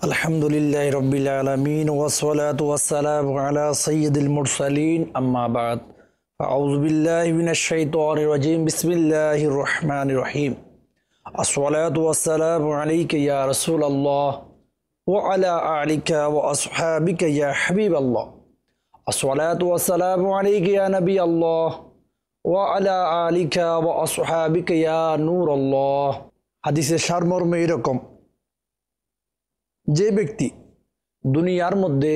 আলহামদুলিল্লাহি রাব্বিল আলামিন ওয়াসসালাতু ওয়াসসালামু আলা সাইয়্যিদিল মুরসালিন আম্মা বা'দ আউযু বিল্লাহি মিনাশ শাইতানির রাজীম বিসমিল্লাহির রহমানির রহিম আসসালাতু ওয়াসসালামু আলাইকা ইয়া রাসূলুল্লাহ ওয়া আলা আলিকা ওয়া আসহাবিকা ইয়া হাবিবাল্লাহ আসসালাতু ওয়াসসালামু আলাইকা ইয়া নবিয়াল্লাহ ওয়া আলা আলিকা ওয়া আসহাবিকা ইয়া নূরাল্লাহ। হাদিসের সারমর্ম এরকম, যে ব্যক্তি দুনিয়ার মধ্যে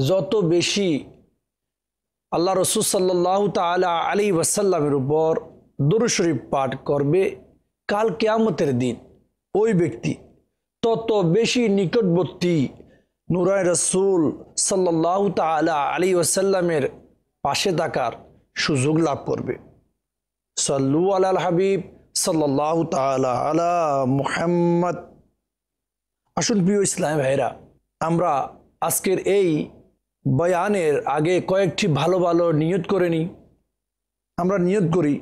যত বেশি আল্লাহ রসুল সাল্লাল্লাহু তাআলা আলাইহি ওয়াসাল্লামের উপর দুরূদ শরীফ পাঠ করবে, কাল কিয়ামতের দিন ওই ব্যক্তি তত বেশি নিকটবর্তী নূরায়ে রাসূল সাল্লাল্লাহু তাআলা আলাইহি ওয়াসাল্লামের পাশে থাকার সুযোগ লাভ করবে। সাল্লু আলাল হাবিব সাল্লাল্লাহু তাআলা আলা মুহাম্মদ। আসুন প্রিয় ইসলাম ভাইরা, আমরা আজকের এই বয়ানের আগে কয়েকটি ভালো ভালো নিয়ত করে নিই। আমরা নিয়ত করি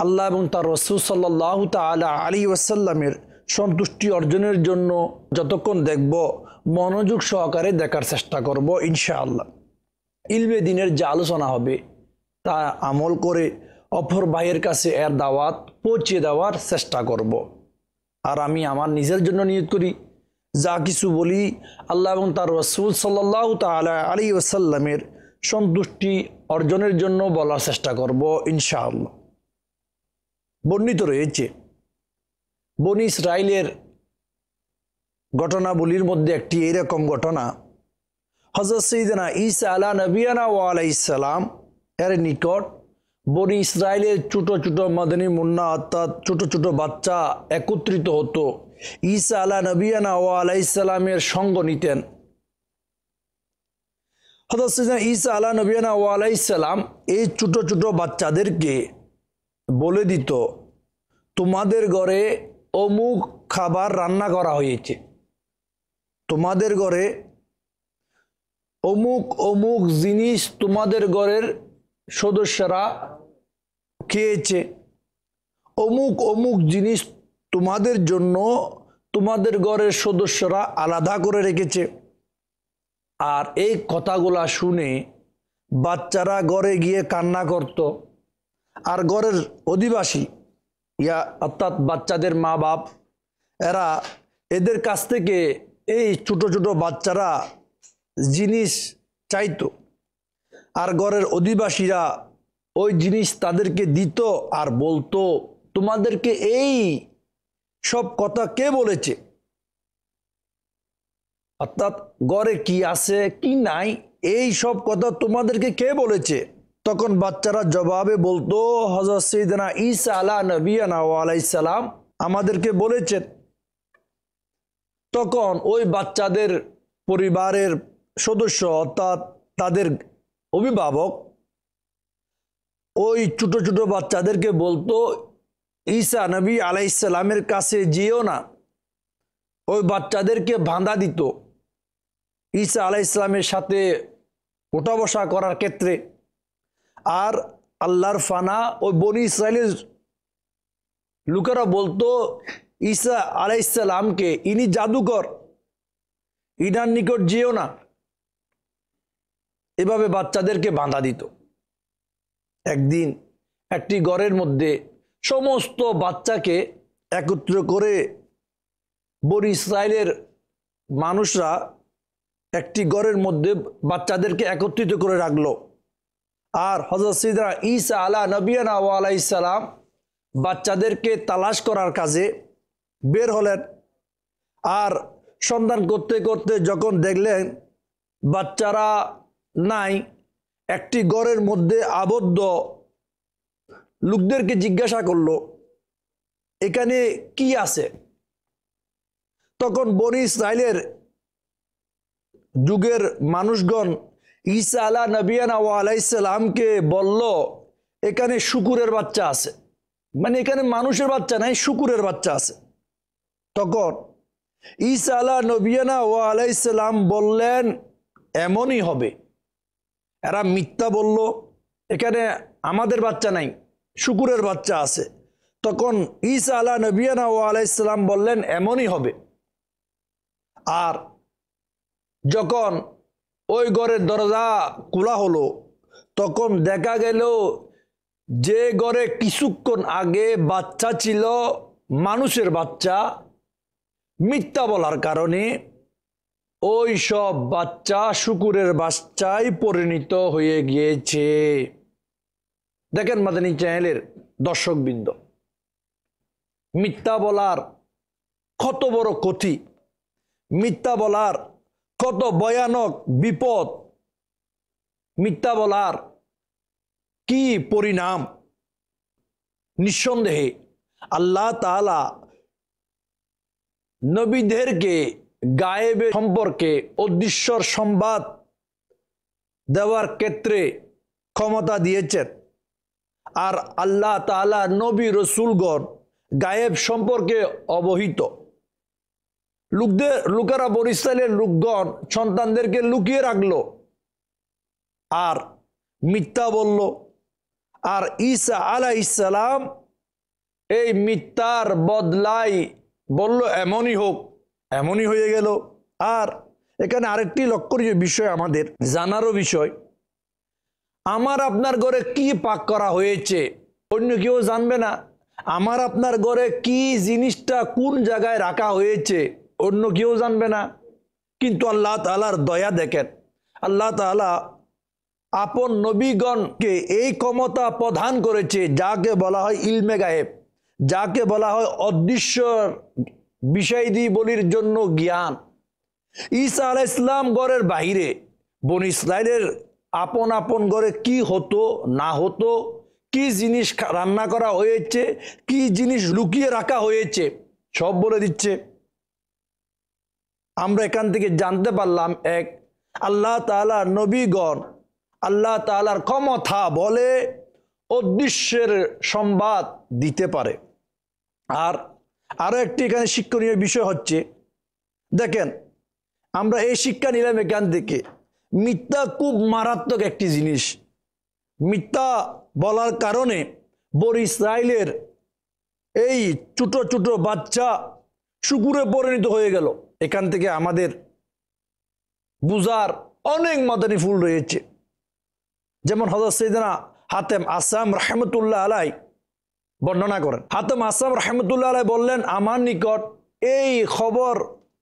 আল্লাহ এবং তার রাসূল সাল্লাল্লাহু তাআলা আলাইহি ওয়াসাল্লামের সন্তুষ্টি অর্জনের জন্য যতক্ষণ দেখব মনোযোগ সহকারে দেখার চেষ্টা করব ইনশাআল্লাহ। ইলমে দিনের যে আলোচনা হবে তা আমল করে অপর ভাইয়ের কাছে এর দাওয়াত পৌঁছে দেওয়ার চেষ্টা করব। আর আমি আমার নিজের জন্য নিয়ত করি, যা কিছু বলি আল্লাহ এবং তার রাসূল সাল্লাল্লাহু তাআলা আলাইহি ওয়াসাল্লামের সন্তুষ্টি অর্জনের জন্য বলার চেষ্টা করব ইনশাআল্লাহ। বর্ণিত রয়েছে বনি ইসরাইলের ঘটনাবলীর মধ্যে একটি এরকম ঘটনা, হযরত সাইয়েদনা ঈসা আলা নবিয়ানা ওয়া আলাইহিস সালাম এর নিকট বনি ইসরাইলের ছোট ছোট মাদানী মুন্না অর্থাৎ ছোট ছোট বাচ্চা একত্রিত হতো, ঈসা আলা নবিয়ানা ওয়া আলাইহিস সালামের সঙ্গ নিতেন। হযরত সাইয়েদনা ঈসা আলা নবিয়ানা ওয়া আলাইহিস সালাম এই ছোট ছোট বাচ্চাদেরকে বলে দিত, তোমাদের ঘরে অমুক খাবার রান্না করা হয়েছে, তোমাদের ঘরে অমুক অমুক জিনিস তোমাদের ঘরের সদস্যরা খেয়েছে, অমুক অমুক জিনিস তোমাদের জন্য তোমাদের ঘরের সদস্যরা আলাদা করে রেখেছে। আর এই কথাগুলা শুনে বাচ্চারা ঘরে গিয়ে কান্না করত। আর ঘরের অধিবাসী অর্থাৎ বাচ্চাদের মা বাপ এরা এদের কাছ থেকে এই ছোট ছোট বাচ্চারা জিনিস চাইতো, আর ঘরের অধিবাসীরা ওই জিনিস তাদেরকে দিত আর বলতো, তোমাদেরকে এই সব কথা কে বলেছে, অর্থাৎ ঘরে কি আছে কি নাই এই সব কথা তোমাদেরকে কে বলেছে। তখন বাচ্চারা জবাবে বলতো, হযরত সাইয়েদনা ঈসা আলা নবিয়ানা ওয়া আলাইহিস সালাম আমাদেরকে বলেছেন। তখন ওই বাচ্চাদের পরিবারের সদস্য অর্থাৎ তাদের অভিভাবক ওই ছোট ছোট বাচ্চাদেরকে বলতো, ঈসা নবী আলাইহিস সালামের কাছে যেও না। ওই বাচ্চাদেরকে বাঁধা দিত ঈসা আলাইহিস সালামের সাথে ওঠা বসা করার ক্ষেত্রে। আর আল্লাহর ফানা ওই বনি ইসরাইলের লোকেরা বলতো, ঈসা আলাইহিস সালামকে ইনি জাদুকর, ইনার নিকট যেও না। এভাবে বাচ্চাদেরকে বাঁধা দিত। একদিন একটি ঘরের মধ্যে সমস্ত বাচ্চাকে একত্র করে বনি ইসরাইলের মানুষরা একটি ঘরের মধ্যে বাচ্চাদেরকে একত্রিত করে রাখলো। আর হযরত সাইয়েদনা ঈসা আলা নবিয়ানা ওয়া আলাইহিস সালাম বাচ্চাদেরকে তালাশ করার কাজে বের হলেন। আর সন্ধান করতে করতে যখন দেখলেন বাচ্চারা নাই, একটি ঘরের মধ্যে আবদ্ধ লোকদেরকে জিজ্ঞাসা করলো, এখানে কি আছে। তখন বনি ইসরাইলের যুগের মানুষগণ ঈসা আলা নবিয়ানা ওয়া আলাইহিস সালামকে বলল, এখানে শূকরের বাচ্চা আছে, মানে এখানে মানুষের বাচ্চা নাই, শূকরের বাচ্চা আছে। তখন ঈসা আলা নবিয়ানা ওয়া আলাইহিস সালাম বললেন, এমনই হবে, এরা মিথ্যা বলল, এখানে আমাদের বাচ্চা নাই, শূকরের বাচ্চা আছে। তখন ঈসা আলা নবিয়ানা ওয়া আলাইহিস সালাম বললেন, এমনই হবে। আর যখন ওই ঘরের দরজা খোলা হলো, তখন দেখা গেল যে ঘরে কিছুক্ষণ আগে বাচ্চা ছিল, মানুষের বাচ্চা, মিথ্যা বলার কারণে ওই সব বাচ্চা শুকুরের বাচ্চায় পরিণত হয়ে গিয়েছে। দেখেন মাদানী চ্যানেলের দর্শকবৃন্দ, মিথ্যা বলার কত বড় ক্ষতি, মিথ্যা বলার কত ভয়ানক বিপদ, মিথ্যা বলার কি পরিণাম। নিঃসন্দেহে আল্লাহ তাআলা নবীদেরকে গায়েবের সম্পর্কে অদৃশ্যর সংবাদ দেওয়ার ক্ষেত্রে ক্ষমতা দিয়েছেন। আর আল্লাহ তাআলা নবী রসুলগণ গায়েব সম্পর্কে অবহিত। লোকেরা বনী ইসরাইলের লোকগণ সন্তানদেরকে লুকিয়ে রাখলো আর মিথ্যা বলল। আর ঈসা আলাইহিস সালাম এই মিথ্যার বদলাই বলল এমনই হোক, এমনই হয়ে গেল। আর এখানে আরেকটি লক্ষণীয় বিষয়, আমাদের জানারও বিষয়, আমার আপনার ঘরে কি পাক করা হয়েছে অন্য কেউ জানবে না। আমার আপনার ঘরে কি জিনিসটা কোন জায়গায় রাখা হয়েছে অন্য কেউ জানবে না। কিন্তু আল্লাহ তাআলার দয়া দেখেন, আল্লাহ তাআলা আপন নবীগণকে এই ক্ষমতা প্রদান করেছে, যাকে বলা হয় ইলমে গায়েব, যাকে বলা হয় অদৃশ্য বিষয়াদি বলির জন্য জ্ঞান। ঈসা আলাইহিস সালাম ঘরের বাহিরে বনী ইসরাইলের আপন আপন ঘরে কি হতো না হতো, কি জিনিস রান্না করা হয়েছে, কি জিনিস লুকিয়ে রাখা হয়েছে, সব বলে দিচ্ছে। আমরা এখান থেকে জানতে পারলাম, এক, আল্লাহ তাআলা নবীগণ আল্লাহ তাআলার ক্ষমতা বলে অদৃশ্যের সংবাদ দিতে পারে। আর আরো একটি এখানে শিক্ষণীয় বিষয় হচ্ছে, দেখেন আমরা এই শিক্ষা নিলাম এখান থেকে, মিথ্যা খুব মারাত্মক একটি জিনিস। মিথ্যা বলার কারণে বনী ইসরাইলের এই ছোট ছোট বাচ্চা শুকুরে পরিণত হয়ে গেল। এখান থেকে আমাদের বুঝার অনেক মাদানী ফুল রয়েছে। যেমন হযরত সাইয়েদনা হাতেম আসাম রাহমাতুল্লাহ আলাইহি বর্ণনা করেন। হাতেম আসাম রাহমাতুল্লাহ আলাইহি বললেন, আমার নিকট এই খবর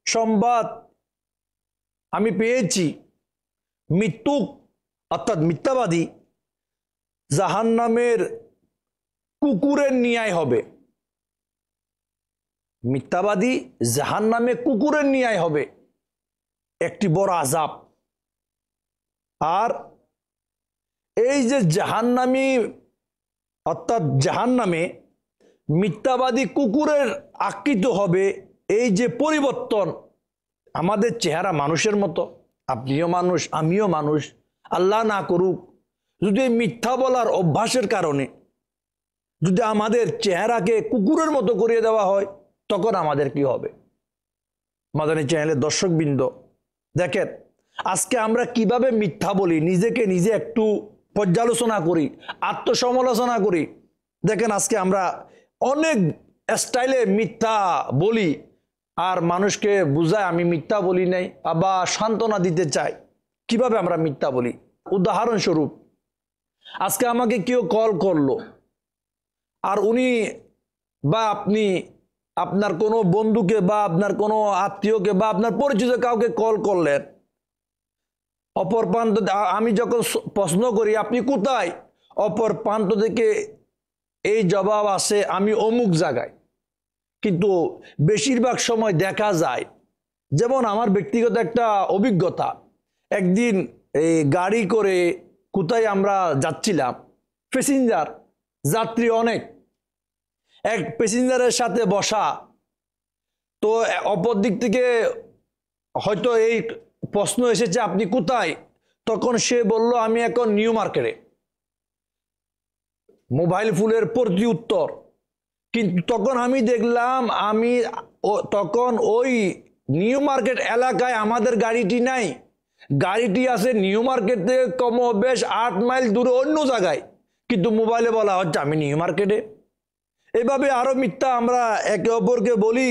সংবাদ আমি পেয়েছি, মৃত্যুক অর্থাৎ মিথ্যাবাদী জাহান্নামের কুকুরের ন্যায় হবে। মিথ্যাবাদী জাহান্নামে কুকুরের ন্যায় হবে, একটি বড় আযাব। আর এই যে জাহান্নামী অর্থাৎ জাহান্নামে মিথ্যাবাদী কুকুরের আকৃত হবে, এই যে পরিবর্তন, আমাদের চেহারা মানুষের মতো, আপনিও মানুষ আমিও মানুষ, আল্লাহ না করুক যদি মিথ্যা বলার অভ্যাসের কারণে যদি আমাদের চেহারাকে কুকুরের মতো করিয়ে দেওয়া হয়, তখন আমাদের কি হবে। মাদানী চ্যানেলের দর্শকবৃন্দ, দেখেন আজকে আমরা কিভাবে মিথ্যা বলি, নিজেকে নিজে একটু পর্যালোচনা করি, আত্মসমালোচনা করি। দেখেন আজকে আমরা অনেক স্টাইলে মিথ্যা বলি আর মানুষকে বুঝায় আমি মিথ্যা বলি নাই, আবার সান্ত্বনা দিতে চাই। কিভাবে আমরা মিথ্যা বলি, উদাহরণস্বরূপ আজকে আমাকে কেউ কল করলো আর উনি বা আপনি আপনার কোনো বন্ধুকে বা আপনার কোনো আত্মীয়কে বা আপনার পরিচিত কাউকে কল করলেন, অপর প্রান্ত আমি যখন প্রশ্ন করি আপনি কোথায়, অপর প্রান্ত থেকে এই জবাব আসে আমি অমুক জায়গায়। কিন্তু বেশিরভাগ সময় দেখা যায়, যেমন আমার ব্যক্তিগত একটা অভিজ্ঞতা, একদিন এই গাড়ি করে কোথায় আমরা যাচ্ছিলাম, প্যাসেঞ্জার যাত্রী অনেক, এক প্যাসেঞ্জারের সাথে বসা, তো অপর দিক থেকে হয়তো এই প্রশ্ন এসেছে আপনি কোথায়, তখন সে বলল আমি এখন নিউ মার্কেটে। মোবাইল ফোনের প্রতি উত্তর। কিন্তু তখন আমি দেখলাম তখন ওই নিউ মার্কেট এলাকায় আমাদের গাড়িটি নাই, গাড়িটি আছে নিউ মার্কেট থেকে কম বেশ 8 মাইল দূরে অন্য জায়গায়, কিন্তু মোবাইলে বলা হচ্ছে আমি নিউ মার্কেটে। এভাবে আরো মিথ্যা আমরা একে অপরকে বলি।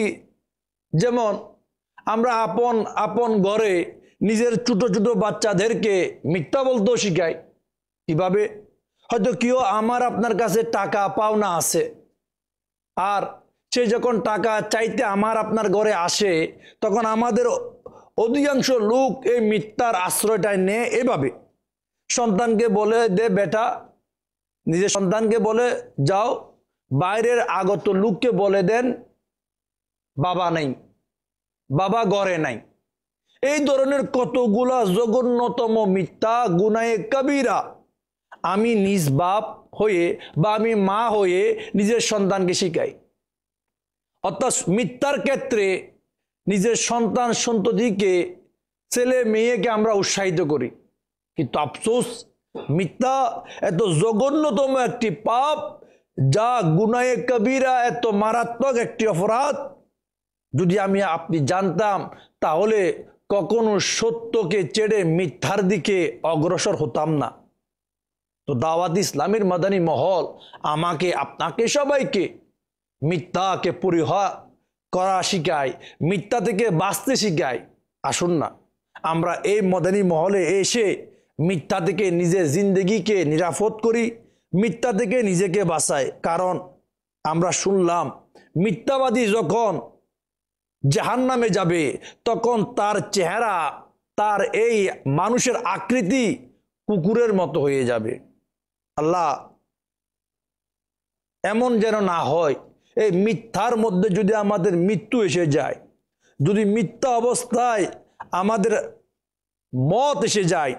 যেমন আমরা আপন আপন ঘরে নিজের ছোট ছোট বাচ্চাদেরকে মিথ্যা বলতেও শিখায়। কিভাবে? হয়তো কেউ আমার আপনার কাছে টাকা পাওনা আছে, আর সে যখন টাকা চাইতে আমার আপনার ঘরে আসে, তখন আমাদের অধিকাংশ লোক এই মিথ্যার আশ্রয়টায় নেয়। এভাবে সন্তানকে বলে দে বেটা, নিজের সন্তানকে বলে যাও, বাইরের আগত লোককে বলে দেন বাবা নেই, বাবা ঘরে নাই। এই ধরনের কতগুলা জঘন্যতম মিথ্যা গুনায়ে কবিরা আমি নিজ বাপ হয়ে বা আমি মা হয়ে নিজের সন্তানকে শিখাই। অর্থাৎ মিথ্যার ক্ষেত্রে নিজের সন্তান সন্ততিকে, ছেলে মেয়েকে আমরা উৎসাহিত করি। কিন্তু আফসোস, মিথ্যা এত জঘন্যতম একটি পাপ, যা গুনায়ে কবিরা, এত মারাত্মক একটি অপরাধ, যদি আমি আপনি জানতাম তাহলে কখনো সত্যকে ছেড়ে মিথ্যার দিকে অগ্রসর হতাম না। তো দাওয়াত ইসলামের মাদানী মহল আমাকে, আপনাকে, সবাইকে মিথ্যাকে পরিহার করা শিখায়, মিথ্যা থেকে বাঁচতে শিখায়। আসুন না আমরা এই মাদানী মহলে এসে মিথ্যা থেকে নিজের জিন্দগিকে নিরাপদ করি, মিথ্যা থেকে নিজেকে বাঁচাই। কারণ আমরা শুনলাম মিথ্যাবাদী যখন জাহান্নামে যাবে, তখন তার চেহারা, তার এই মানুষের আকৃতি কুকুরের মতো হয়ে যাবে। আল্লাহ এমন যেন না হয়। এই মিথ্যার মধ্যে যদি আমাদের মৃত্যু এসে যায়, যদি মিথ্যা অবস্থায় আমাদের মত এসে যায়,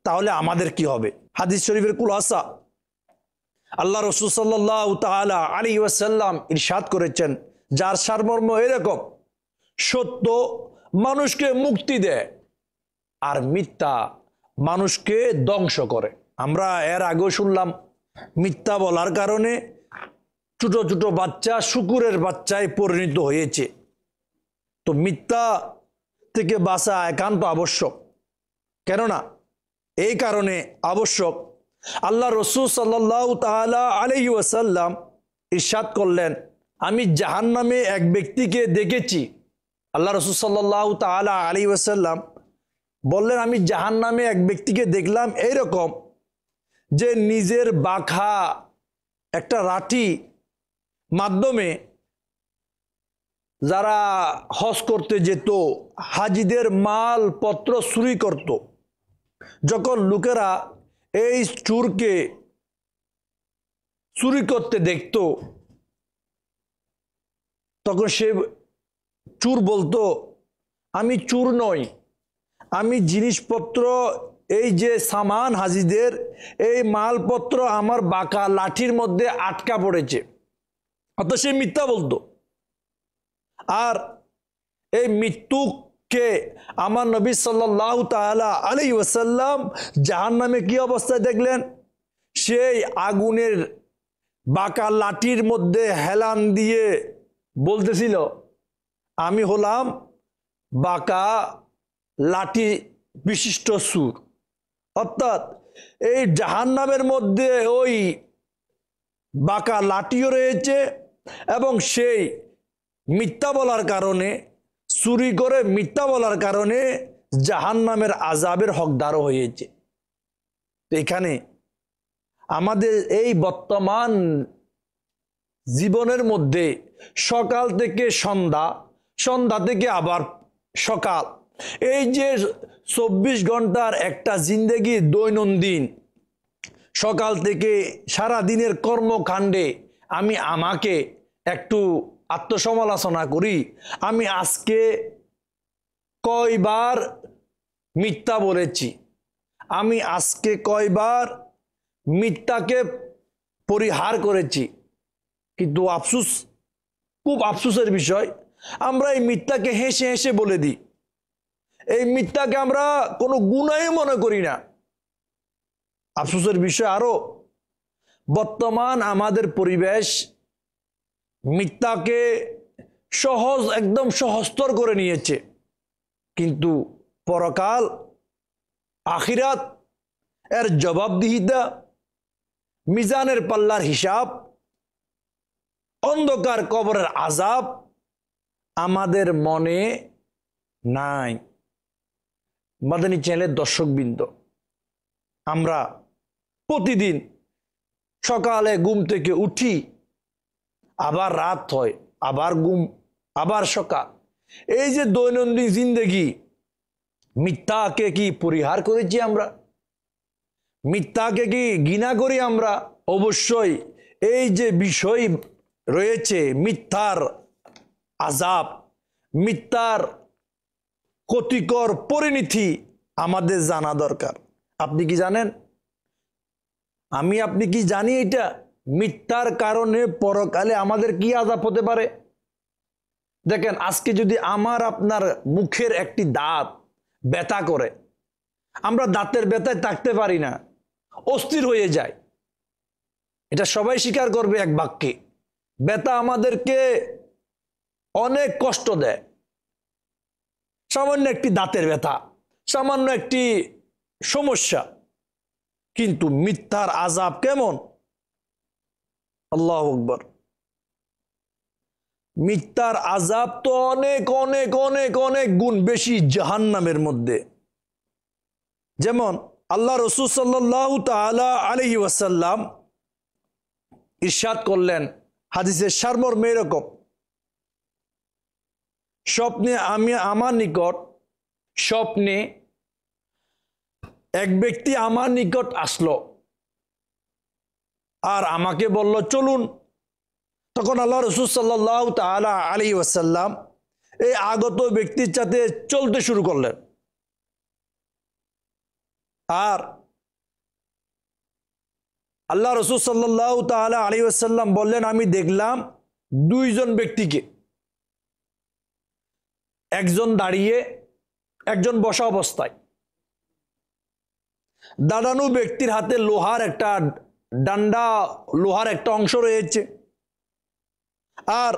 তাহলে আমাদের কি হবে? হাদিস শরীফের খুলাসা, আল্লাহ রাসূল সাল্লাল্লাহু তাআলা আলাইহি ওয়াসাল্লাম ইরশাদ করেছেন, যার সারমর্ম এরকম: সত্য মানুষকে মুক্তি দেয়, আর মিথ্যা মানুষকে ধ্বংস করে। আমরা এর আগেও শুনলাম মিথ্যা বলার কারণে ছোট ছোট বাচ্চা শুকুরের বাচ্চায় পরিণত হয়েছে। তো মিথ্যা থেকে বাঁচা একান্ত আবশ্যক। কেননা এই কারণে আবশ্যক, আল্লাহ রাসূল সাল্লাল্লাহু তাআলা আলাইহি ওয়াসাল্লাম ইরশাদ করলেন, আমি জাহান্নামে এক ব্যক্তিকে দেখেছি। আল্লাহ রাসূল সাল্লাল্লাহু তাআলা আলাইহি ওয়াসাল্লাম বললেন, আমি জাহান্নামে এক ব্যক্তিকে দেখলাম এইরকম, যে নিজের বাঁকা একটা লাঠি মাধ্যমে যারা হজ করতে যেত, হাজিদের মাল পত্র চুরি করত। যখন লোকেরা এই চোরকে চুরি করতে দেখত, তখন সে চোর বলতো, আমি চোর নই, আমি জিনিসপত্র, এই যে সামান হাজিদের, এই মালপত্র আমার বাঁকা লাঠির মধ্যে আটকা পড়েছে। অর্থাৎ সে মিথ্যা বলতো। আর এই মৃত্যুকে আমার নবী সাল্লাল্লাহু তাআলা আলাইহি ওয়াসাল্লাম জাহান্নামে কি অবস্থায় দেখলেন? সেই আগুনের বাঁকা লাঠির মধ্যে হেলান দিয়ে বলতেছিল, আমি হলাম বাঁকা লাঠি বিশিষ্ট সুর। অর্থাৎ এই জাহান্নামের মধ্যে ওই বাঁকা লাঠিও রয়েছে, এবং সেই মিথ্যা বলার কারণে, চুরি করে মিথ্যা বলার কারণে জাহান্নামের আযাবের হকদারও হয়েছে। এখানে আমাদের এই বর্তমান জীবনের মধ্যে সকাল থেকে সন্ধ্যা, সন্ধ্যা থেকে আবার সকাল, এই যে 24 ঘন্টার একটা জিন্দেগি, দৈনন্দিন সকাল থেকে সারা দিনের কর্মকাণ্ডে আমি আমাকে একটু আত্মসমালোচনা করি। আমি আজকে কয়বার মিথ্যা বলেছি, আমি আজকে কয়বার মিথ্যাকে পরিহার করেছি। কিন্তু আফসোস, খুব আফসোসের বিষয়, আমরা এই মিথ্যাকে হেসে হেসে বলে দিই। এই মিথ্যাকে আমরা কোনো গুনাহ মনে করি না। আফসোসের বিষয় আরো, বর্তমান আমাদের পরিবেশ মিথ্যাকে সহজ, একদম সহজতর করে নিয়েছে। কিন্তু পরকাল, আখিরাত এর জবাবদিহিতা, মিজানের পাল্লার হিসাব, অন্ধকার কবরের আযাব আমাদের মনে নাই। মাদানী চ্যানেলের দর্শকবৃন্দ, আমরা প্রতিদিন সকালে ঘুম থেকে উঠি, আবার রাত হয়, আবার ঘুম, আবার সকাল। এই যে দৈনন্দিন জিন্দেগি, মিথ্যাকে কি পরিহার করেছি আমরা? মিথ্যাকে কি ঘৃণা করি আমরা? অবশ্যই এই যে বিষয় রয়েছে, মিথ্যার আযাব, মিথ্যার ক্ষতিকর পরিণতি আমাদের জানা দরকার। আপনি কি জানেন? আপনি কি জানি এটা? মিথ্যার কারণে পরকালে আমাদের কি আযাব হতে পারে? দেখেন, আজকে যদি আমার আপনার মুখের একটি দাঁত ব্যথা করে, আমরা দাঁতের ব্যথায় থাকতে পারি না, অস্থির হয়ে যায়। এটা সবাই স্বীকার করবে এক বাক্যে। ব্যথা আমাদেরকে অনেক কষ্ট দেয়। সামান্য একটি দাঁতের ব্যথা, সামান্য একটি সমস্যা, কিন্তু মিথ্যার আযাব কেমন! আল্লাহু আকবার। মিথ্যার আযাব তো অনেক অনেক অনেক অনেক গুণ বেশি জাহান্নামের মধ্যে। যেমন আল্লাহ রাসূল সাল্লাল্লাহু তাআলা আলাইহি ওয়াসাল্লাম ইরশাদ করলেন, হাদিসের সারমর্ম এরকম, স্বপ্নে এক ব্যক্তি আমার নিকট আসলো আর আমাকে বলল, চলুন। তখন আল্লাহ রাসূল সাল্লাল্লাহু তাআলা আলাইহি ওয়াসাল্লাম এই আগত ব্যক্তির সাথে চলতে শুরু করলেন। আর আল্লাহ রাসূল সাল্লাল্লাহু তাআলা আলাইহি ওয়াসাল্লাম বললেন, আমি দেখলাম দুইজন ব্যক্তিকে, একজন দাঁড়িয়ে, একজন বসা অবস্থায়। দাঁড়ানো ব্যক্তির হাতে লোহার একটা ডান্ডা, লোহার একটা অংশ রয়েছে, আর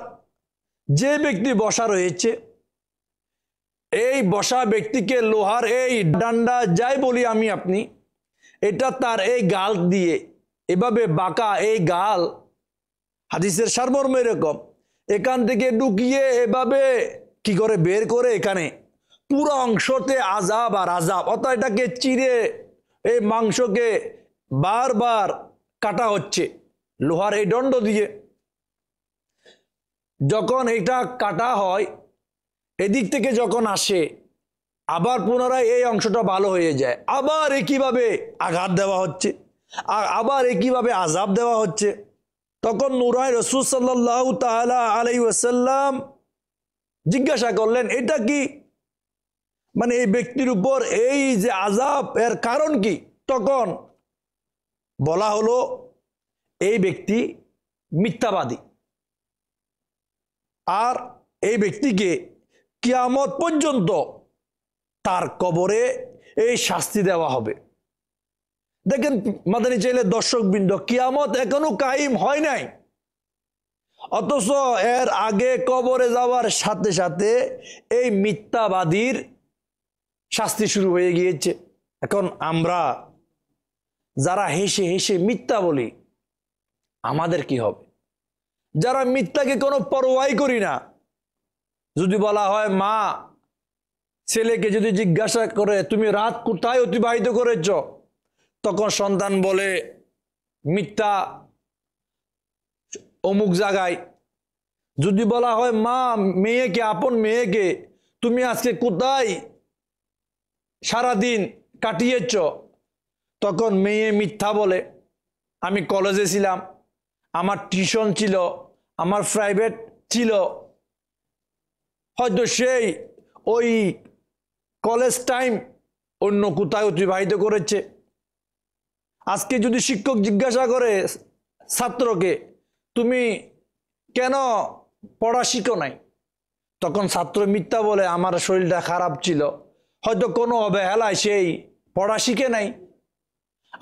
যে ব্যক্তি বসা রয়েছে, এই বসা ব্যক্তিকে লোহার এই ডান্ডা যাই বলি আপনি, এটা তার এই গাল দিয়ে এভাবে বাঁকা, এই গাল, হাদিসের সারমর্ম এরকম, এখান থেকে ঢুকিয়ে এভাবে কি করে বের করে এখানে পুরো অংশতে আযাব আর আযাব, অর্থাৎ এটাকে চিরে এই মাংসকে বারবার কাটা হচ্ছে লোহার এই দণ্ড দিয়ে। যখন এটা কাটা হয়, এদিক থেকে যখন আসে, আবার পুনরায় এই অংশটা ভালো হয়ে যায়, আবার একইভাবে আঘাত দেওয়া হচ্ছে, আর আবার একইভাবে আযাব দেওয়া হচ্ছে। তখন নূরানি রাসূল সাল্লাল্লাহু তাআলা আলাইহি ওয়াসাল্লাম জিজ্ঞাসা করলেন, এটা কি, মানে এই ব্যক্তির উপর এই যে আযাব, এর কারণ কি? তখন বলা হলো, এই ব্যক্তি মিথ্যাবাদী, আর এই ব্যক্তিকে কিয়ামত পর্যন্ত তার কবরে এই শাস্তি দেওয়া হবে। দেখেন মাদানী চ্যানেলের দর্শকবৃন্দ, কিয়ামত এখনো কায়েম হয় নাই, অথচ এর আগে কবরে যাওয়ার সাথে সাথে এই মিথ্যাবাদীর শাস্তি শুরু হয়ে গিয়েছে। এখন আমরা যারা হেসে হেসে মিথ্যা বলি, আমাদের কি হবে? যারা মিথ্যাকে কোনো পরোয়াই করি না, যদি বলা হয়, মা ছেলেকে যদি জিজ্ঞাসা করে, তুমি রাত কোথায় অতিবাহিত করেছ, তখন সন্তান বলে মিথ্যা, অমুক জায়গায়। যদি বলা হয়, মা মেয়েকে, আপন মেয়েকে, তুমি আজকে কোথায় সারাদিন কাটিয়েছ, তখন মেয়ে মিথ্যা বলে, আমি কলেজে ছিলাম, আমার টিউশন ছিল, আমার প্রাইভেট ছিল। হয়তো সেই ওই কলেজ টাইম অন্য কোথায় অতিবাহিত করেছে। আজকে যদি শিক্ষক জিজ্ঞাসা করে ছাত্রকে, তুমি কেন পড়া শিখো নাই, তখন ছাত্র মিথ্যা বলে, আমার শরীরটা খারাপ ছিল, হয়তো কোনো অবহেলায় সেই পড়া শিখে নাই।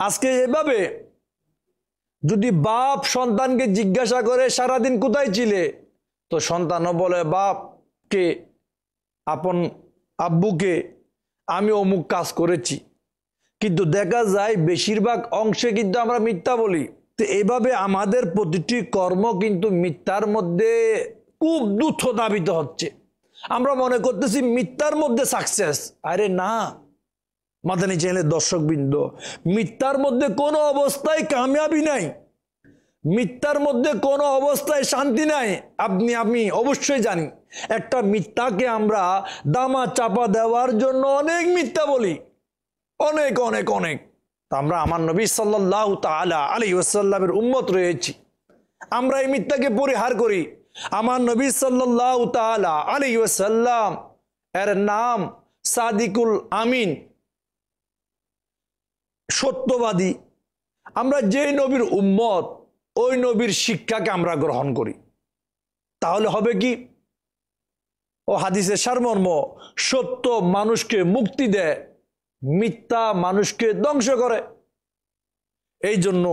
আজকে এভাবে যদি বাপ সন্তানকে জিজ্ঞাসা করে, সারাদিন কোথায় ছিলে, তো সন্তানও বলে বাপকে, আপন আব্বুকে, আমি অমুক কাজ করেছি। কিন্তু দেখা যায় বেশিরভাগ অংশে কিন্তু আমরা মিথ্যা বলি। তো এইভাবে আমাদের প্রতিটি কর্ম কিন্তু মিথ্যার মধ্যে খুব দ্রুত ধাবিত হচ্ছে। আমরা মনে করতেছি মিথ্যার মধ্যে সাকসেস। আরে না, মাদানী চ্যানেলের দর্শকবৃন্দ, মিথ্যার মধ্যে কোনো অবস্থায় কামিয়াবি নাই, মিথ্যার মধ্যে কোনো অবস্থায় শান্তি নাই। আমি অবশ্যই জানি একটা মিথ্যাকে আমরা দামা চাপা দেওয়ার জন্য অনেক মিথ্যা বলি, অনেক অনেক অনেক। আমরা আমার নবী সাল্লাল্লাহু তাআলা আলাইহি ওয়াসাল্লামের উম্মত রয়েছি, আমরা এই মিথ্যাকে পরিহার করি। আমার নবী সাল্লাল্লাহু তাআলা আলাইহি ওয়াসাল্লাম এর নাম সাদিকুল আমিন, সত্যবাদী। আমরা যেই নবীর উম্মত, ওই নবীর শিক্ষাকে আমরা গ্রহণ করি। তাহলে হবে কি? ও হাদিসের সারমর্ম, সত্য মানুষকে মুক্তি দেয়, মিথ্যা মানুষকে ধ্বংস করে। এই জন্য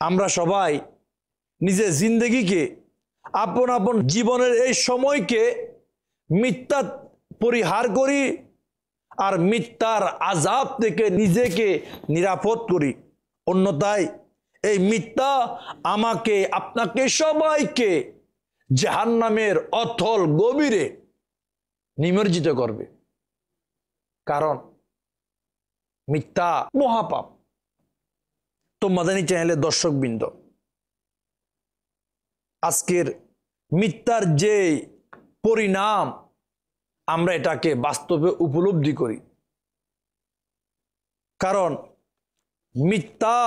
আমরা সবাই নিজের জিন্দগিকে, আপন আপন জীবনের এই সময়কে মিথ্যা পরিহার করি আর মিথ্যার আযাব থেকে নিজেকে নিরাপদ করি। অন্যথায় এই মিথ্যা আমাকে, আপনাকে, সবাইকে জাহান্নামের অথল গভীরে নিমজ্জিত করবে। কারণ মিথ্যা মহাপাপ। তো মাদানী চ্যানেলের দর্শকবৃন্দ, আজকের মিথ্যার যে পরিণাম, আমরা এটাকে বাস্তবে উপলব্ধি করি। কারণ মিথ্যা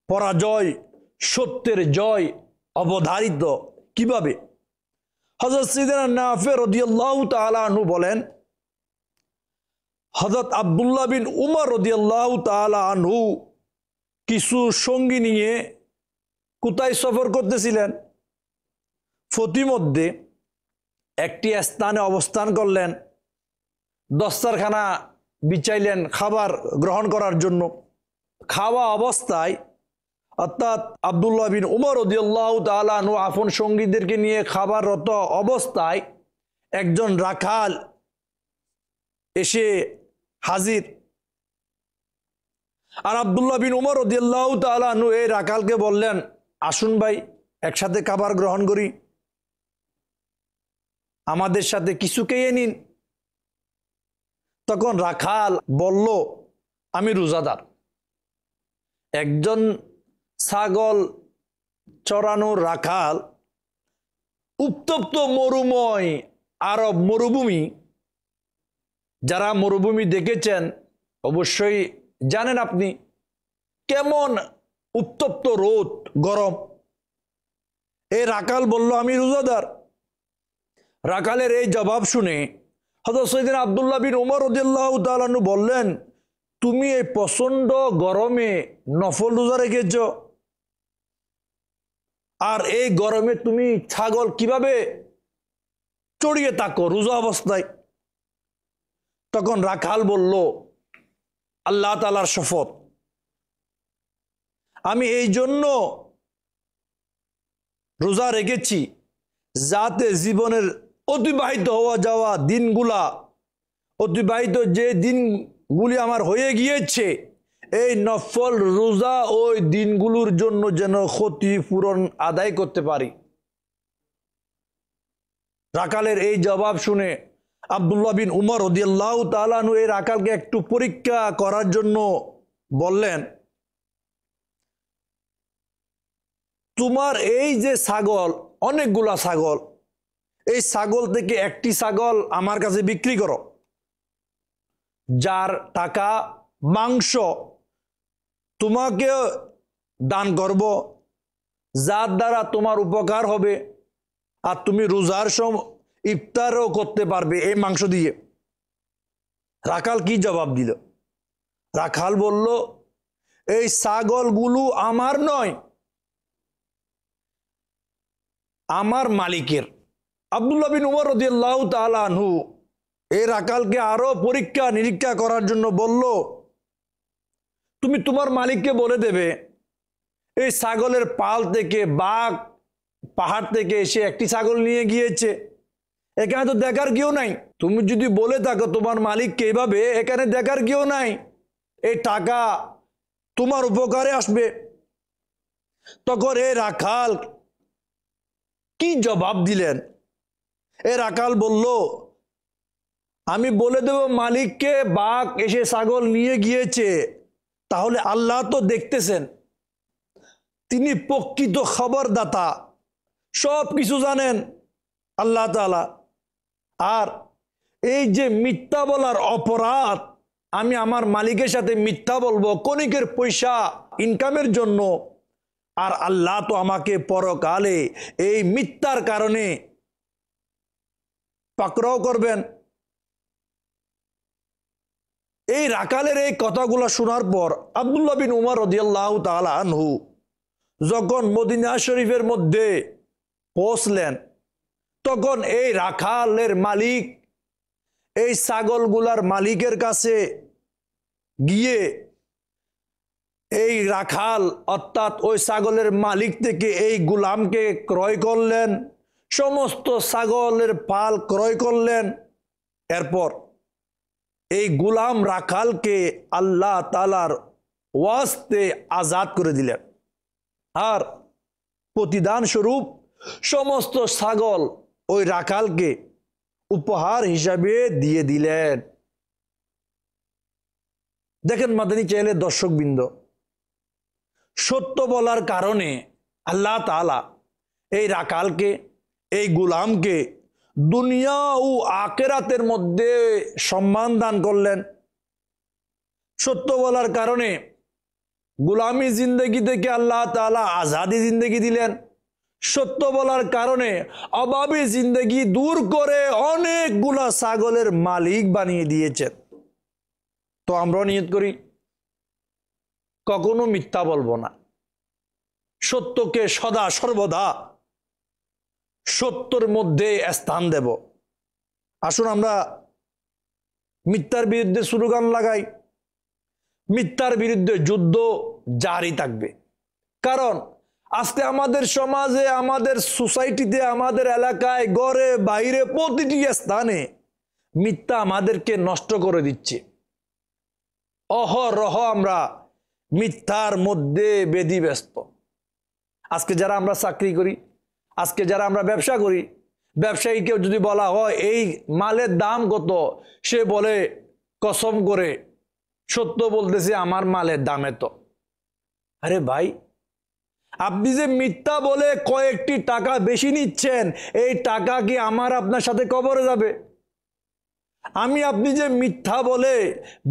পরাজয়, সত্যের জয় অবধারিত কিভাবে? হযরত সাইয়েদনা নাফি রাদিয়াল্লাহু তাআলা আনহু বলেন, হযরত আব্দুল্লাহ বিন উমর রাদিয়াল্লাহু তাআলা আনহু কিছু সঙ্গী নিয়ে কোথায় সফর করতেছিলেন, প্রতিমধ্যে একটি স্থানে অবস্থান করলেন, দস্তরখানা বিছাইলেন খাবার গ্রহণ করার জন্য। খাওয়া অবস্থায়, অর্থাৎ আব্দুল্লাহ বিন উমর রাদিয়াল্লাহু তাআলা আনহু আপন সঙ্গীদেরকে নিয়ে খাবাররত অবস্থায় একজন রাখাল এসে হাজির। আর আব্দুল্লাহ বিন উমর রাদিয়াল্লাহু তাআলা আনহু এই রাখালকে বললেন, আসুন ভাই, একসাথে খাবার গ্রহণ করি, আমাদের সাথে কিছু খেয়ে নিন। তখন রাখাল বলল, আমি রোজাদার। একজন ছাগল চরানোর রাখাল, উত্তপ্ত মরুময় আরব মরুভূমি, যারা মরুভূমি দেখেছেন অবশ্যই জানেন আপনি কেমন উত্তপ্ত রোদ, গরম। এই রাখাল বলল, আমি রোজাদার। রাখালের এই জবাব শুনে হযরত সাইয়েদনা আব্দুল্লাহ বিন উমর রাদিয়াল্লাহু তাআলা আনহু বললেন, তুমি এই প্রচন্ড গরমে নফল রোজা রেখেছ, আর এই গরমে তুমি ছাগল কিভাবে চড়িয়ে থাকো রোজা অবস্থায়? তখন রাখাল বলল, আল্লাহ তাআলার শপথ, আমি এই জন্য রোজা রেখেছি যাতে জীবনের অতিবাহিত হওয়া যাওয়া দিনগুলা, অতিবাহিত যে দিনগুলি আমার হয়ে গিয়েছে, এই নফল রোজা ওই দিনগুলোর জন্য যেন ক্ষতিপূরণ আদায় করতে পারি। রাখালের এই জবাব শুনে আব্দুল্লাহ বিন উমর রাদিয়াল্লাহু তাআলা আনহু এই রাখালকে একটু পরীক্ষা করার জন্য বললেন, তোমার এই যে ছাগল, অনেকগুলা ছাগল, এই ছাগল থেকে একটি ছাগল আমার কাছে বিক্রি করো, যার টাকা মাংস তোমাকে দান করব, যার দ্বারা তোমার উপকার হবে, আর তুমি রোজার সময় ইফতারও করতে পারবে এই মাংস দিয়ে। রাখাল কি জবাব দিল? রাখাল বলল, এই ছাগলগুলো আমার নয়, আমার মালিকের। আব্দুল্লাহ বিন উমর রাদিয়াল্লাহু তাআলা আনহু এই রাখালকে আরো পরীক্ষা নিরীক্ষা করার জন্য বলল, তুমি তোমার মালিককে বলে দেবে, এই ছাগলের পাল থেকে বাঘ পাহাড় থেকে এসে একটি ছাগল নিয়ে গিয়েছে, এখানে তো দেখার কেউ নাই। তুমি যদি বলে থাকো তোমার মালিককে এইভাবে, এখানে দেখার কেউ নাই, এই টাকা তোমার উপকারে আসবে। তখন এই রাখাল কি জবাব দিলেন? এ রাখাল বলল, আমি বলে দেব মালিককে বাঘ এসে ছাগল নিয়ে গিয়েছে, তাহলে আল্লাহ তো দেখতেছেন, তিনি প্রকৃত খবরদাতা, সব কিছু জানেন আল্লাহ তাআলা। আর এই যে মিথ্যা বলার অপরাধ, আমি আমার মালিকের সাথে মিথ্যা বলবো কণিকের পয়সা ইনকামের জন্য, আর আল্লাহ তো আমাকে পরকালে এই মিথ্যার কারণে পাকড়াও করবেন। এই রাকালের এই কথাগুলো শোনার পর আব্দুল্লাহ বিন উমর রাদিয়াল্লাহু তাআলা আনহু যখন মদিনা শরীফের মধ্যে পৌঁছলেন, তখন এই রাখালের মালিক এই ছাগলগুলার মালিকের কাছে গিয়ে এই রাখাল অর্থাৎ ওই ছাগলের মালিক থেকে এই গুলামকে ক্রয় করলেন, সমস্ত ছাগলের পাল ক্রয় করলেন। এরপর এই গুলাম রাখালকে আল্লাহ তাআলার ওয়াস্তে আজাদ করে দিলেন, আর প্রতিদান স্বরূপ সমস্ত ছাগল ওই রাখালকে উপহার হিসাবে দিয়ে দিলেন। দেখেন মাদানী চ্যানেলের দর্শকবৃন্দ, সত্য বলার কারণে আল্লাহ তাআলা এই রাখালকে, এই গুলামকে দুনিয়া ও আখিরাতের মধ্যে সম্মান দান করলেন। সত্য বলার কারণে গুলামি জিন্দগি থেকে আল্লাহ তাআলা আজাদি জিন্দগি দিলেন। সত্য বলার কারণে অভাবী জিন্দগি দূর করে অনেকগুলা ছাগলের মালিক বানিয়ে দিয়েছেন। তো আমরা নিয়ত করি কখনো মিথ্যা বলবো না, সত্যকে সদা সর্বদা সত্যের মধ্যে স্থান দেব। আসুন আমরা মিথ্যার বিরুদ্ধে স্লোগান লাগাই, মিথ্যার বিরুদ্ধে যুদ্ধ জারি থাকবে। কারণ আজকে আমাদের সমাজে, আমাদের সোসাইটিতে, আমাদের এলাকায়, ঘরে বাইরে প্রতিটি স্থানে মিথ্যা আমাদেরকে নষ্ট করে দিচ্ছে। অহরহ আমরা মিথ্যার মধ্যে বেঁধে ব্যস্ত। আজকে যারা আমরা চাকরি করি, আজকে যারা আমরা ব্যবসা করি, ব্যবসায়ীকে যদি বলা হয় এই মালের দাম কত, সে বলে কসম করে সত্য বলতেছে আমার মালের দাম এত। আরে ভাই, আপনি যে মিথ্যা বলে কয়েকটি টাকা বেশি নিচ্ছেন, এই টাকা কি আমার আপনার সাথে কবরে যাবে? আমি আপনি যে মিথ্যা বলে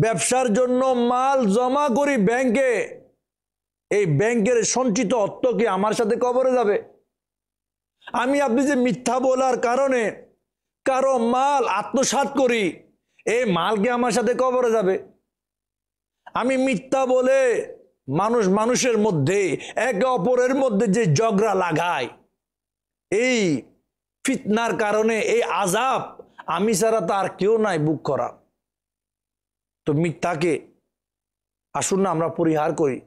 ব্যবসার জন্য মাল জমা করি ব্যাংকে, এই ব্যাংকের সঞ্চিত অর্থ কি আমার সাথে কবরে যাবে? আমি আপনি যে মিথ্যা বলার কারণে কারো মাল আত্মসাৎ করি, এই মাল কি আমার সাথে কবরে যাবে? আমি মিথ্যা বলে মানুষের মধ্যে একে অপরের মধ্যে যে ঝগড়া লাগায়, এই ফিতনার কারণে এই আযাব আমি ছাড়া তার কেউ নাই বুক করা। তো মিথ্যাকে আসুন না আমরা পরিহার করি।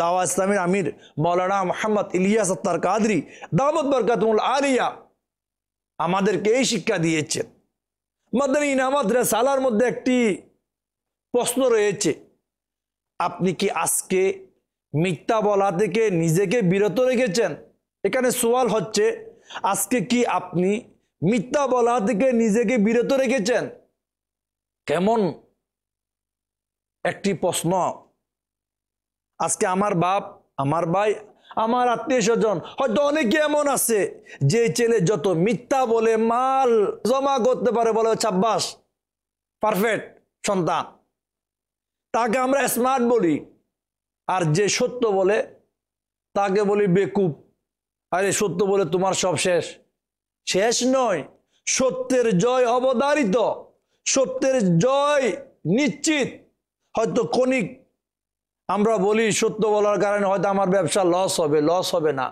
দাওয়া ইসলামের আমির মাওলানা মুহাম্মদ ইলিয়াস আত্তার কাদরি দাওয়াত বরকাতুল আলিয়া আমাদেরকে এই শিক্ষা দিয়েছেন। মাদানী ইনামাত রিসালার মধ্যে একটি প্রশ্ন রয়েছে, আপনি কি আজকে মিথ্যা বলা থেকে নিজেকে বিরত রেখেছেন? এখানে সওয়াল হচ্ছে, আজকে কি আপনি মিথ্যা বলা থেকে নিজেকে বিরত রেখেছেন? কেমন একটি প্রশ্ন। আজকে আমার বাপ, আমার ভাই, আমার আত্মীয় স্বজন, হয়তো অনেকে এমন আছে যে ছেলে যত মিথ্যা বলে মাল জমা করতে পারে, বলে সাব্বাস পারফেক্ট সন্তান, তাকে আমরা স্মার্ট বলি। আর যে সত্য বলে তাকে বলি বেকুব। আরে সত্য বলে তোমার সব শেষ। শেষ নয়, সত্যের জয় অবধারিত, সত্যের জয় নিশ্চিত। হয়তো কণিক আমরা বলি সত্য বলার কারণে হয়তো আমার ব্যবসা লস হবে, লস হবে না।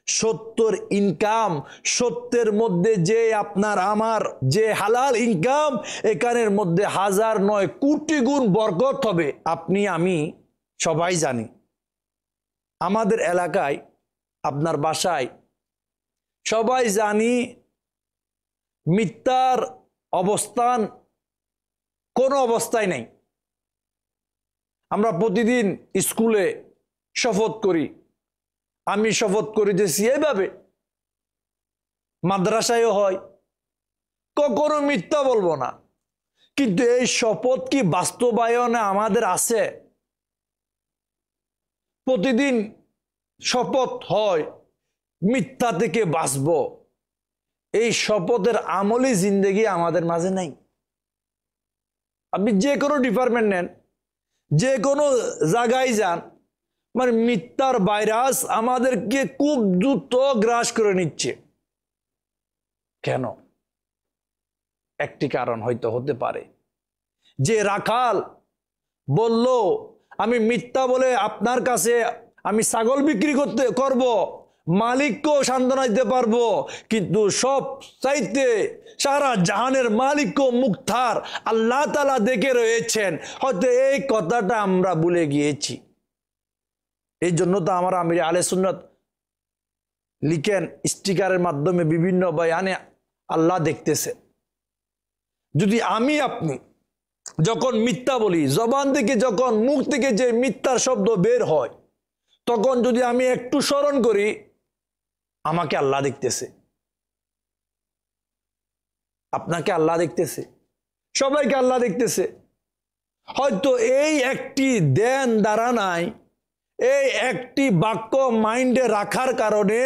সত্যর ইনকাম, সত্যের মধ্যে যে আপনার আমার যে হালাল ইনকাম, এখানের মধ্যে হাজার নয় কোটি গুণ বরকত হবে। আপনি আমি সবাই জানি, আমাদের এলাকায়, আপনার বাসায় সবাই জানি মিথ্যার অবস্থান কোনো অবস্থায় নেই। আমরা প্রতিদিন স্কুলে শপথ করি, আমি শপথ করিতেছি এইভাবে, মাদ্রাসায়ও হয়, কখনো মিথ্যা বলবো না। কিন্তু এই শপথ কি বাস্তবায়নে আমাদের আছে? প্রতিদিন শপথ হয় মিথ্যা থেকে বাঁচব, এই শপথের আমলি জিন্দেগি আমাদের মাঝে নাই। আপনি যে কোনো ডিপার্টমেন্ট নেন, যে কোনো জায়গায় যান, মানে মিথ্যার ভাইরাস আমাদেরকে খুব দ্রুত গ্রাস করে নিচ্ছে। কেন? একটি কারণ হয়তো হতে পারে, যে রাখাল বলল আমি মিথ্যা বলে আপনার কাছে আমি ছাগল বিক্রি করব, মালিককেও সান্ত্বনা দিতে পারবো, কিন্তু সব চাইতে সারা জাহানের মালিকও মুখতার আল্লাহ তাআলা দেখে রয়েছেন। হয়তো এই কথাটা আমরা ভুলে গিয়েছি। এই জন্য তো আমার আমির আহলে সুন্নাত লিখেন স্টিকারের মাধ্যমে বিভিন্ন বয়ানে আল্লাহ দেখতেছে। যদি আমি আপনি যখন মিথ্যা বলি, জবান থেকে যখন মুখ থেকে যে মিথ্যার শব্দ বের হয়, তখন যদি আমি একটু স্মরণ করি, আমাকে আল্লাহ দেখতেছে, আপনাকে আল্লাহ দেখতেছে, সবাইকে আল্লাহ দেখতেছে। হয়তো এই একটি ধ্যান ধারণায়, এই একটি বাক্য মাইন্ডে রাখার কারণে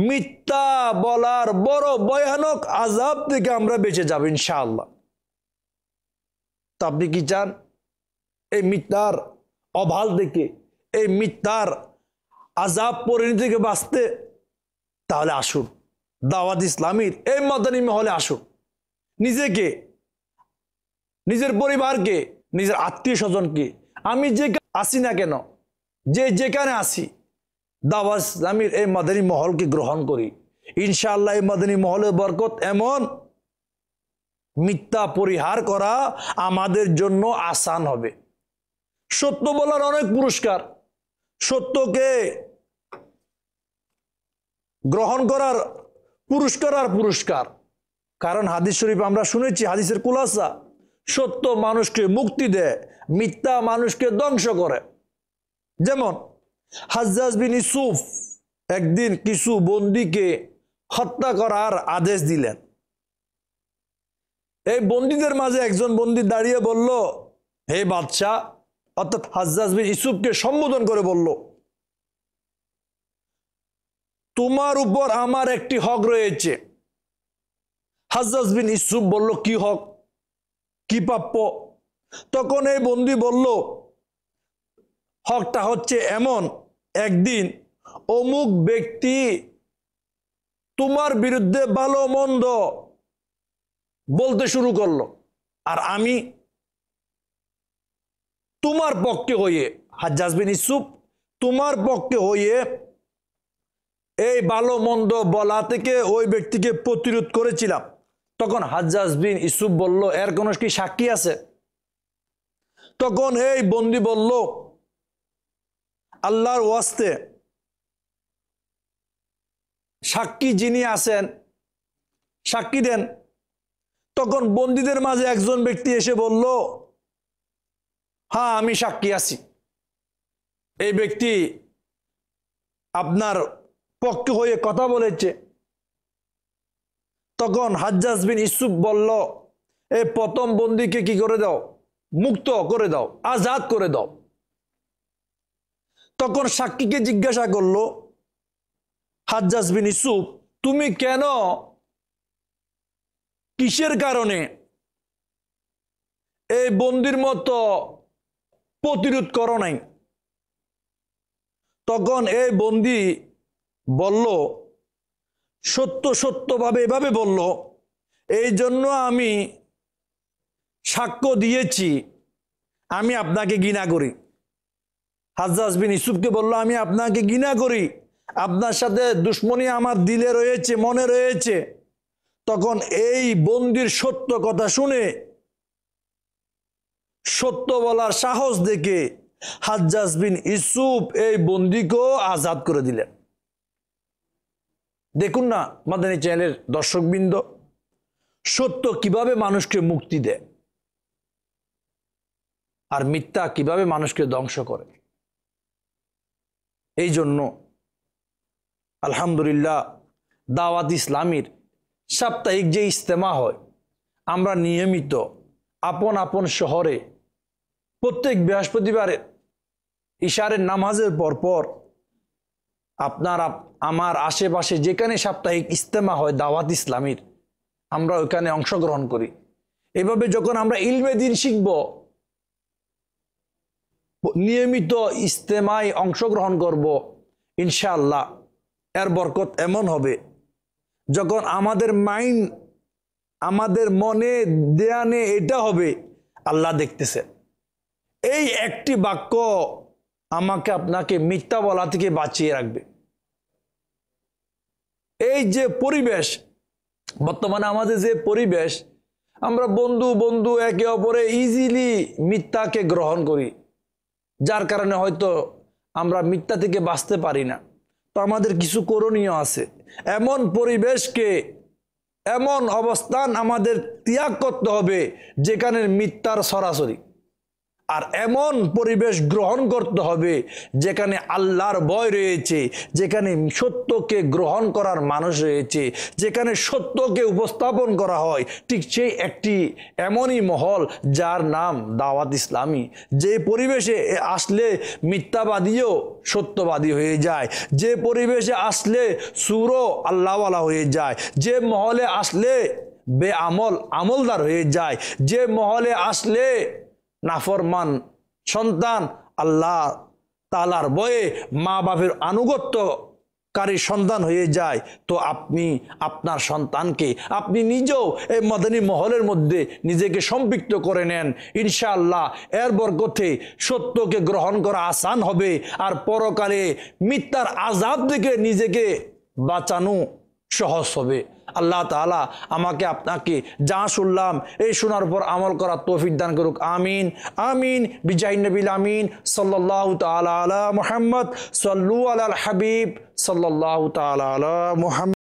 মিথ্যা বলার বড় ভয়ানক আযাব থেকে আমরা বেঁচে যাব ইনশাআল্লাহ। তো আপনি কি চান এই মিথ্যার অভাল থেকে, এই মিথ্যার আযাব পরিণতি থেকে বাঁচতে? তাহলে আসুন দাওয়াত ইসলামীর এই মাদানী মহলে আসুন। নিজেকে, নিজের পরিবারকে, নিজের আত্মীয় স্বজনকে, আমি যে আসি না কেন, যে যেখানে আসি, দাওয়াত ইসলামীর এই মাদানী মহলকে গ্রহণ করি। ইনশাআল্লাহ এই মাদানী মহলের বরকত এমন, মিথ্যা পরিহার করা আমাদের জন্য আসান হবে। সত্য বলার অনেক পুরস্কার, সত্যকে গ্রহণ করার পুরস্কার আর পুরস্কার। কারণ হাদিস শরীফ আমরা শুনেছি, হাদিসের কুলাসা, সত্য মানুষকে মুক্তি দেয়, মিথ্যা মানুষকে ধ্বংস করে। যেমন হাজ্জাজ বিন ইউসুফ একদিন কিছু বন্দীকে হত্যা করার আদেশ দিলেন। এই বন্দীদের মাঝে একজন বন্দী দাঁড়িয়ে বলল, হে বাদশাহ, অর্থাৎ হাজ্জাজ বিন ইউসুফকে সম্বোধন করে বলল, তোমার উপর আমার একটি হক রয়েছে। হাজ্জাজ বিন ইউসুফ বলল, কি হক, কি প্রাপ্য? তখন এই বন্দী বলল, হকটা হচ্ছে এমন, একদিন অমুক ব্যক্তি তোমার বিরুদ্ধে ভালো মন্দ বলতে শুরু করলো, আর আমি তোমার পক্ষে হয়ে, হাজ্জাজ বিন ইউসুফ তোমার পক্ষে হয়ে এই ভালো মন্দ বলা থেকে ওই ব্যক্তিকে প্রতিরোধ করেছিলাম। তখন হাজ্জাজ বিন ইউসুফ বলল, এর কোনো কি সাক্ষী আছে? তখন এই বন্দী বলল, আল্লাহর ওয়াস্তে সাক্ষী যিনি আছেন সাক্ষী দেন। তখন বন্দীদের মাঝে একজন ব্যক্তি এসে বলল, হ্যাঁ আমি সাক্ষী আছি, এই ব্যক্তি আপনার পক্ষে হয়ে কথা বলেছে। তখন হাজ্জাজ বিন ইউসুফ বলল, এই প্রথম বন্দীকে কি করে দাও, মুক্ত করে দাও, আজাদ করে দাও। তখন সাক্ষীকে জিজ্ঞাসা করলো, হাজ্জাজ বিন ইউসুফ, তুমি কেন, কিসের কারণে এই বন্দির মতো প্রতিরোধ করো নাই? তখন এই বন্দী বলল, সত্যভাবে এভাবে বলল, এই জন্য আমি সাক্ষ্য দিয়েছি আমি আপনাকে ঘৃণা করি। হাজ্জাজ বিন ইউসুফকে বলল, আমি আপনাকে ঘৃণা করি, আপনার সাথে দুশ্মনী আমার দিলে রয়েছে, মনে রয়েছে। তখন এই বন্দির সত্য কথা শুনে, সত্য বলার সাহস দেখে হাজ্জাজ বিন ইউসুফ এই বন্দীকেও আজাদ করে দিলেন। দেখুন না মাদানী চ্যানেলের দর্শকবৃন্দ, সত্য কিভাবে মানুষকে মুক্তি দেয় আর মিথ্যা কিভাবে মানুষকে ধ্বংস করে। এই জন্য আলহামদুলিল্লাহ দাওয়াত ইসলামীর সাপ্তাহিক যে ইজতেমা হয়, আমরা নিয়মিত আপন আপন শহরে প্রত্যেক বৃহস্পতিবারে ইশারের নামাজের পরপর আপনার আমার আশেপাশে যেখানে সাপ্তাহিক ইজতেমা হয় দাওয়াত ইসলামীর, আমরা ওইখানে অংশগ্রহণ করি। এভাবে যখন আমরা ইলমে দ্বীন শিখব, নিয়মিত ইজতেমায় অংশগ্রহণ করব, ইনশাআল্লাহ এর বরকত এমন হবে, যখন আমাদের মাইন্ড, আমাদের মনে ধ্যানে এটা হবে আল্লাহ দেখতেছে। এই একটি বাক্য আমাকে আপনাকে মিথ্যা বলা থেকে বাঁচিয়ে রাখবে। এই যে পরিবেশ, বর্তমানে আমাদের যে পরিবেশ, আমরা বন্ধু বন্ধু একে অপরে ইজিলি মিথ্যাকে গ্রহণ করি, যার কারণে হয়তো আমরা মিথ্যা থেকে বাঁচতে পারি না। তো আমাদের কিছু করণীয় আছে। এমন পরিবেশকে, এমন অবস্থান আমাদের ত্যাগ করতে হবে যেখানে মিথ্যার সরাসরি, আর এমন পরিবেশ গ্রহণ করতে হবে যেখানে আল্লাহর ভয় রয়েছে, যেখানে সত্যকে গ্রহণ করার মানুষ রয়েছে, যেখানে সত্যকে উপস্থাপন করা হয়। ঠিক সেই একটি এমনই মহল যার নাম দাওয়াত ইসলামী। যে পরিবেশে আসলে মিথ্যাবাদীও সত্যবাদী হয়ে যায়, যে পরিবেশে আসলে সুরও আল্লাহওয়ালা হয়ে যায়, যে মহলে আসলে বেআমল আমলদার হয়ে যায়, যে মহলে আসলে নাফরমান সন্তান আল্লাহ তাআলার ভয়ে মা বাপের আনুগত্যকারী সন্তান হয়ে যায়। তো আপনি আপনার সন্তানকে, আপনি নিজেও এই মদনী মহলের মধ্যে নিজেকে সম্পৃক্ত করে নেন, ইনশাআল্লাহ এর বরকতে সত্যকে গ্রহণ করা আসান হবে, আর পরকালে মিথ্যার আযাব থেকে নিজেকে বাঁচানো সহজ হবে। আল্লাহ তাআলা আমাকে আপনাকে যা শুনলাম এই শোনার পর আমল করার তৌফিক দান করুক। আমিন আমিন বিজাহি নবিল আমিন সাল্লাল্লাহু তাআলা আলা মুহাম্মদ সাল্লু আলাল হাবিব সাল্লাল্লাহু তাআলা আলা মুহাম্মদ।